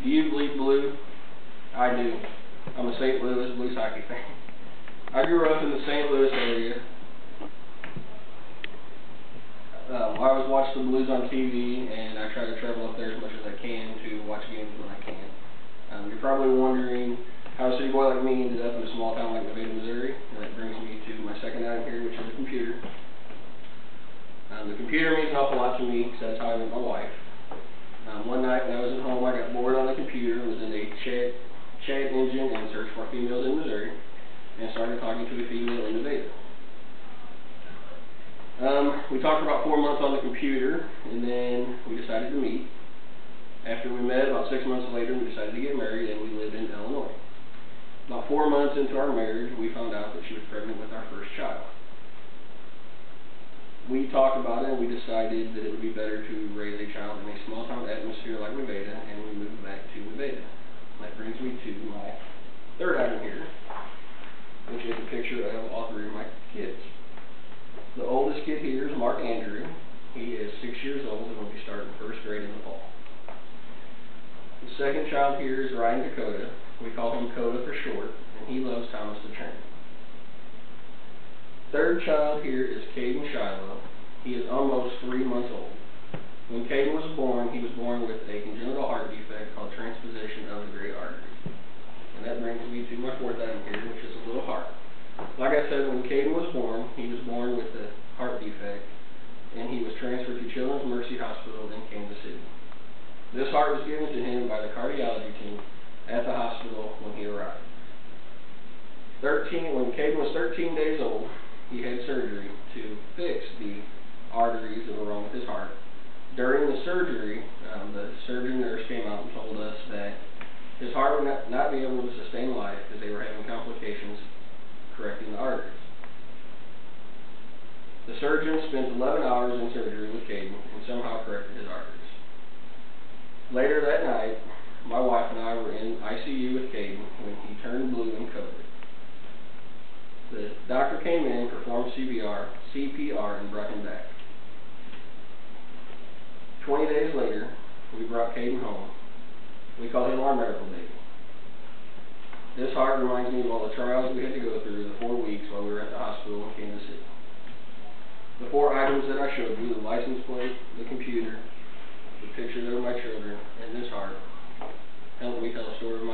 Do you bleed blue? I do. I'm a St. Louis Blues hockey fan. I grew up in the St. Louis area. I always watch the Blues on TV, and I try to travel up there as much as I can to watch games when I can. You're probably wondering how a city boy like me ended up in a small town like Nevada, Missouri, and that brings me to my second item here, which is the computer. The computer means an awful lot to me because that's how I met my wife. One night when I was at home, I got bored on the computer and was in a chat engine and searched for females in Missouri, and started talking to a female in Nevada. We talked for about 4 months on the computer, and then we decided to meet. After we met, about 6 months later, we decided to get married, and we lived in Illinois. About 4 months into our marriage, we found out that she was pregnant with our first child. We talked about it, and we decided that it would be better to raise a child in a small-town atmosphere like Nevada, and we moved back to Nevada. That brings me to my third item here, which is a picture of all three of my kids. The oldest kid here is Mark Andrew. He is 6 years old and will be starting first grade in the fall. The second child here is Ryan Dakota. We call him Coda for short, and he loves Thomas the Train. Third child here is Caden Shiloh. He is almost 3 months old. When Caden was born, he was born with a congenital heart defect called transposition of the great arteries. And that brings me to my fourth item here, which is a little heart. Like I said, when Caden was born, he was born with a heart defect, and he was transferred to Children's Mercy Hospital in Kansas City. This heart was given to him by the cardiology team at the hospital when he arrived. When Caden was 13 days old, he had surgery to fix the arteries that were wrong with his heart. During the surgery, the surgeon nurse came out and told us that his heart would not be able to sustain life because they were having complications correcting the arteries. The surgeon spent 11 hours in surgery with Caden and somehow corrected his arteries. Later that night, my wife and I were in ICU with Caden when he turned blue and coded. The doctor came in, performed CPR, and brought him back. 20 days later, we brought Caden home. We call him our miracle baby. This heart reminds me of all the trials we had to go through the 4 weeks while we were at the hospital in Kansas City. The 4 items that I showed you, the license plate, the computer, the pictures of my children, and this heart, helped me tell a story of